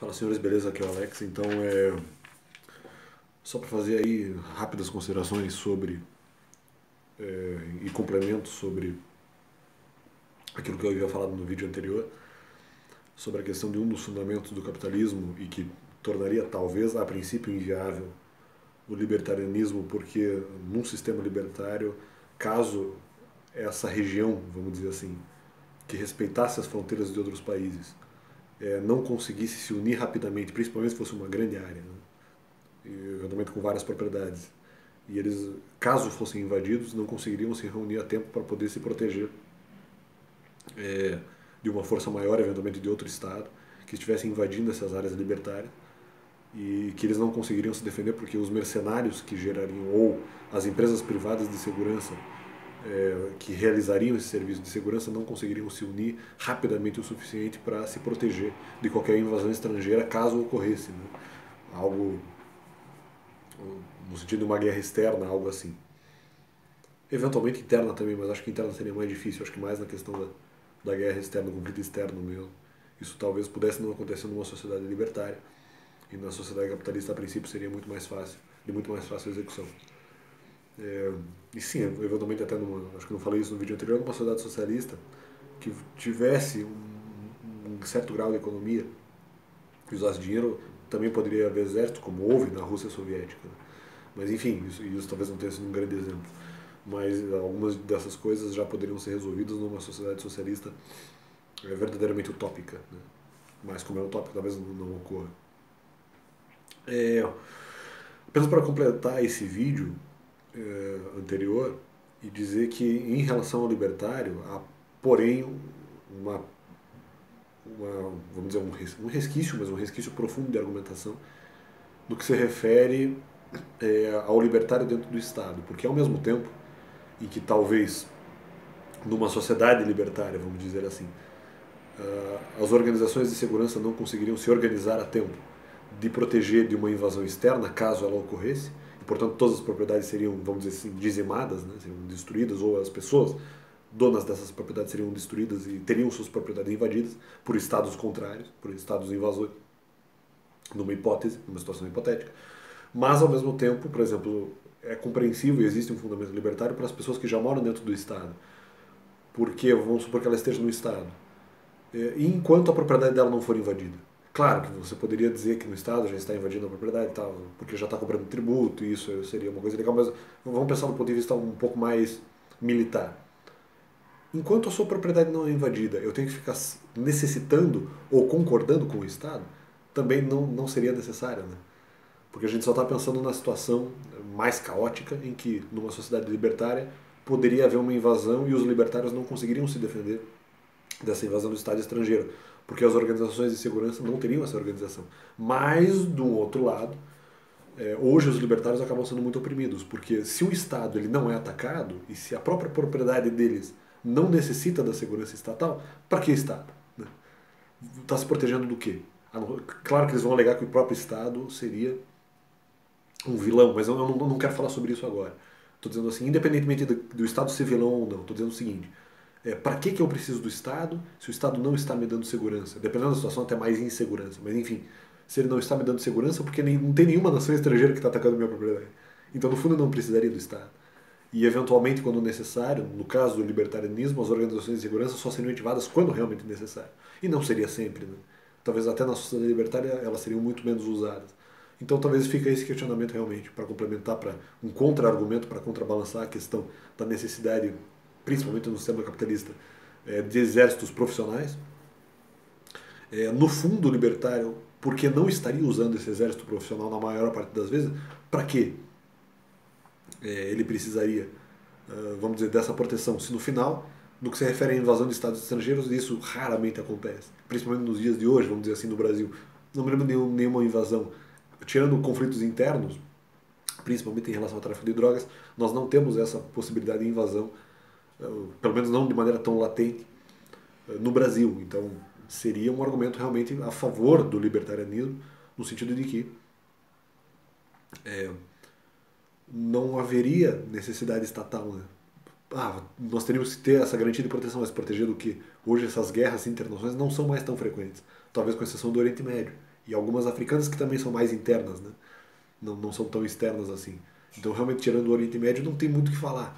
Fala, senhores, beleza? Aqui é o Alex. Então, só para fazer aí rápidas considerações sobre e complementos sobre aquilo que eu havia falado no vídeo anterior, sobre a questão de um dos fundamentos do capitalismo e que tornaria talvez a princípio inviável o libertarianismo, porque num sistema libertário, caso essa região, vamos dizer assim, que respeitasse as fronteiras de outros países, não conseguisse se unir rapidamente, principalmente se fosse uma grande área, né? E eventualmente com várias propriedades. E eles, caso fossem invadidos, não conseguiriam se reunir a tempo para poder se proteger de uma força maior, eventualmente de outro Estado, que estivesse invadindo essas áreas libertárias e que eles não conseguiriam se defender porque os mercenários que gerariam, ou as empresas privadas de segurança que realizariam esse serviço de segurança não conseguiriam se unir rapidamente o suficiente para se proteger de qualquer invasão estrangeira caso ocorresse, né? Algo no sentido de uma guerra externa, algo assim. Eventualmente interna também, mas acho que interna seria mais difícil, acho que mais na questão da guerra externa, do conflito externo mesmo. Isso talvez pudesse não acontecer numa sociedade libertária, e na sociedade capitalista a princípio seria muito mais fácil, de muito mais fácil execução. E sim, eventualmente até acho que não falei isso no vídeo anterior, numa sociedade socialista que tivesse um certo grau de economia, que usasse dinheiro, também poderia haver exército, como houve na Rússia Soviética, né? Mas enfim, isso talvez não tenha sido um grande exemplo. Mas algumas dessas coisas já poderiam ser resolvidas numa sociedade socialista verdadeiramente utópica, né? Mas como é utópico, talvez não ocorra. Apenas para completar esse vídeo anterior e dizer que em relação ao libertário há, porém, uma vamos dizer, um resquício, mas um resquício profundo de argumentação no que se refere ao libertário dentro do Estado, porque ao mesmo tempo em que talvez numa sociedade libertária, vamos dizer assim, as organizações de segurança não conseguiriam se organizar a tempo de proteger de uma invasão externa, caso ela ocorresse, e portanto todas as propriedades seriam, vamos dizer assim, dizimadas, né, seriam destruídas, ou as pessoas donas dessas propriedades seriam destruídas e teriam suas propriedades invadidas por estados contrários, por estados invasores, numa hipótese, numa situação hipotética. Mas, ao mesmo tempo, por exemplo, é compreensível e existe um fundamento libertário para as pessoas que já moram dentro do Estado. Porque, vamos supor que ela esteja no Estado. E enquanto a propriedade dela não for invadida. Claro que você poderia dizer que no Estado já está invadindo a propriedade e tal, porque já está cobrando tributo, e isso seria uma coisa legal, mas vamos pensar do ponto de vista um pouco mais militar. Enquanto a sua propriedade não é invadida, eu tenho que ficar necessitando ou concordando com o Estado, também não seria necessário, né? Porque a gente só está pensando na situação mais caótica em que, numa sociedade libertária, poderia haver uma invasão e os libertários não conseguiriam se defender dessa invasão do Estado estrangeiro, porque as organizações de segurança não teriam essa organização. Mas, do outro lado, hoje os libertários acabam sendo muito oprimidos, porque se o Estado ele não é atacado e se a própria propriedade deles não necessita da segurança estatal, para que Estado? Né? Está se protegendo do quê? Claro que eles vão alegar que o próprio Estado seria um vilão, mas eu não quero falar sobre isso agora. Estou dizendo assim, independentemente do Estado ser vilão ou não, estou dizendo o seguinte: para que eu preciso do Estado se o Estado não está me dando segurança? Dependendo da situação, até mais insegurança. Mas enfim, se ele não está me dando segurança, porque não tem nenhuma nação estrangeira que está atacando minha propriedade. Então, no fundo, eu não precisaria do Estado. E, eventualmente, quando necessário, no caso do libertarianismo, as organizações de segurança só seriam ativadas quando realmente necessário. E não seria sempre, né? Talvez até na sociedade libertária elas seriam muito menos usadas. Então talvez fique esse questionamento realmente, para complementar, para um contra-argumento, para contrabalançar a questão da necessidade, principalmente no sistema capitalista, de exércitos profissionais. No fundo libertário, porque não estaria usando esse exército profissional na maior parte das vezes, para quê? Ele precisaria, vamos dizer, dessa proteção, se no final, no que se refere à invasão de estados estrangeiros, isso raramente acontece, principalmente nos dias de hoje, vamos dizer assim, no Brasil. Não me lembro de nenhuma invasão, tirando conflitos internos, principalmente em relação ao tráfico de drogas, nós não temos essa possibilidade de invasão, pelo menos não de maneira tão latente, no Brasil. Então, seria um argumento realmente a favor do libertarianismo, no sentido de que não haveria necessidade estatal, né? Nós teríamos que ter essa garantia de proteção, mas proteger do que? Hoje essas guerras internacionais não são mais tão frequentes, talvez com exceção do Oriente Médio. e algumas africanas que também são mais internas, né? Não são tão externas assim. Então, realmente, tirando o Oriente Médio, não tem muito o que falar.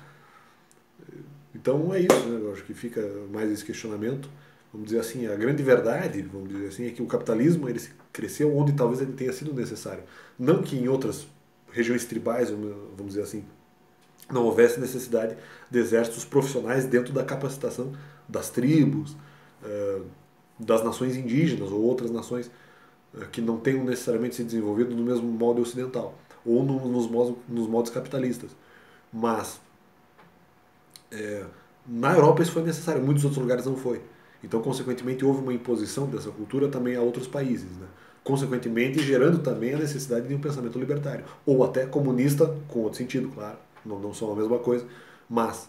Então, é isso, né? Eu acho que fica mais esse questionamento. Vamos dizer assim, a grande verdade, vamos dizer assim, é que o capitalismo ele cresceu onde talvez ele tenha sido necessário. Não que em outras regiões tribais, vamos dizer assim, não houvesse necessidade de exércitos profissionais dentro da capacitação das tribos, das nações indígenas ou outras nações que não tenham necessariamente se desenvolvido no mesmo modo ocidental ou nos modos capitalistas. Mas na Europa isso foi necessário, em muitos outros lugares não foi. Então, consequentemente, houve uma imposição dessa cultura também a outros países. Né? Consequentemente, gerando também a necessidade de um pensamento libertário. Ou até comunista, com outro sentido, claro. Não são a mesma coisa. Mas,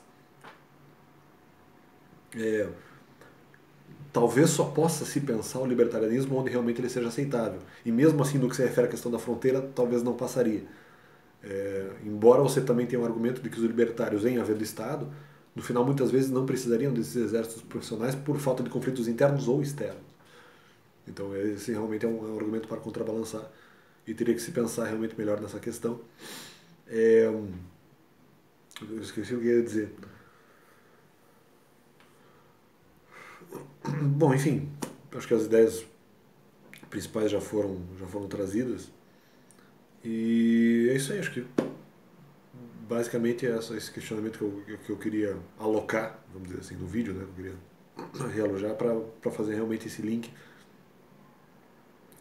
talvez só possa se pensar o libertarianismo onde realmente ele seja aceitável. E mesmo assim, no que se refere à questão da fronteira, talvez não passaria. Embora você também tenha um argumento de que os libertários, em haver do Estado, no final muitas vezes não precisariam desses exércitos profissionais por falta de conflitos internos ou externos. Então esse realmente é um argumento para contrabalançar e teria que se pensar realmente melhor nessa questão. Eu esqueci o que eu ia dizer. Bom, enfim, acho que as ideias principais já foram trazidas. E é isso aí, acho que basicamente é esse questionamento que eu queria alocar, vamos dizer assim, no vídeo, né? Eu queria realojar para fazer realmente esse link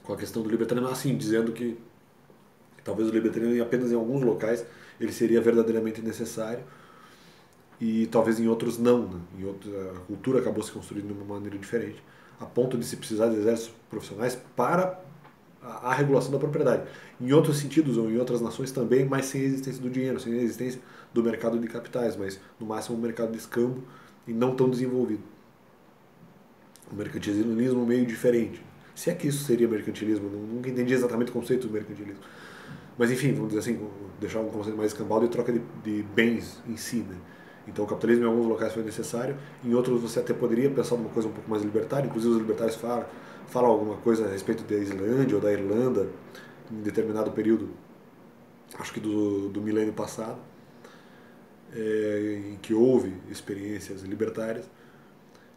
com a questão do libertarianismo, assim, dizendo que talvez o libertarianismo apenas em alguns locais ele seria verdadeiramente necessário e talvez em outros não. Né? Em outros, a cultura acabou se construindo de uma maneira diferente, a ponto de se precisar de exércitos profissionais para a regulação da propriedade. Em outros sentidos, ou em outras nações também, mas sem a existência do dinheiro, sem a existência do mercado de capitais, mas no máximo um mercado de escambo e não tão desenvolvido. O mercantilismo meio diferente. Se é que isso seria mercantilismo, nunca entendi exatamente o conceito do mercantilismo. Mas enfim, vamos dizer assim, deixar um conceito mais escambau de troca de bens em si. Né? Então o capitalismo em alguns locais foi necessário, em outros você até poderia pensar numa coisa um pouco mais libertária, inclusive os libertários falam alguma coisa a respeito da Islândia ou da Irlanda em determinado período, acho que do milênio passado, em que houve experiências libertárias,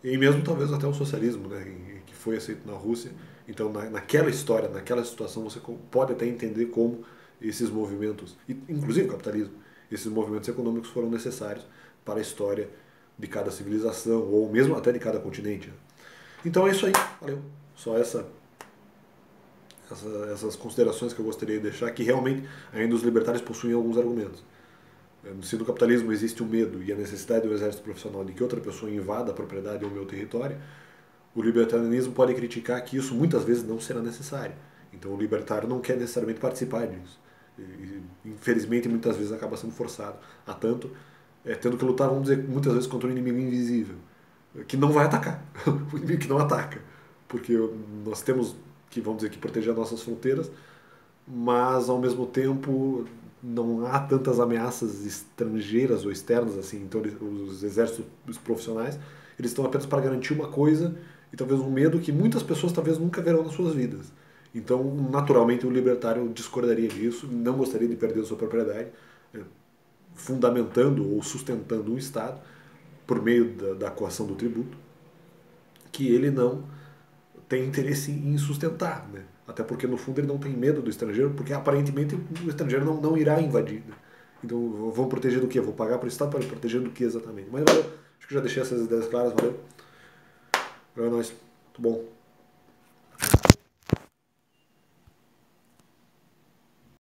e mesmo talvez até o socialismo, né, que foi aceito na Rússia. Então, naquela história, naquela situação, você pode até entender como esses movimentos, inclusive o capitalismo, esses movimentos econômicos foram necessários para a história de cada civilização, ou mesmo até de cada continente. Né? Então é isso aí, valeu. Só essas considerações que eu gostaria de deixar, que realmente ainda os libertários possuem alguns argumentos. Se no capitalismo existe o medo e a necessidade do exército profissional de que outra pessoa invada a propriedade ou o meu território, o libertarianismo pode criticar que isso muitas vezes não será necessário. Então o libertário não quer necessariamente participar disso. E, infelizmente, muitas vezes acaba sendo forçado a tanto, tendo que lutar, vamos dizer, muitas vezes contra um inimigo invisível, que não vai atacar, o inimigo que não ataca. Porque nós temos que, vamos dizer, que proteger as nossas fronteiras, mas ao mesmo tempo não há tantas ameaças estrangeiras ou externas assim. Então os exércitos profissionais eles estão apenas para garantir uma coisa e talvez um medo que muitas pessoas talvez nunca verão nas suas vidas. Então naturalmente o libertário discordaria disso, não gostaria de perder a sua propriedade, fundamentando ou sustentando um Estado por meio da coação do tributo, que ele não tem interesse em sustentar, né? Até porque no fundo ele não tem medo do estrangeiro, porque aparentemente o estrangeiro não irá invadir. Né? Então vão proteger do quê? Vou pagar para o Estado para proteger do que exatamente? Mas valeu, acho que já deixei essas ideias claras, valeu. Valeu, nós. Muito bom.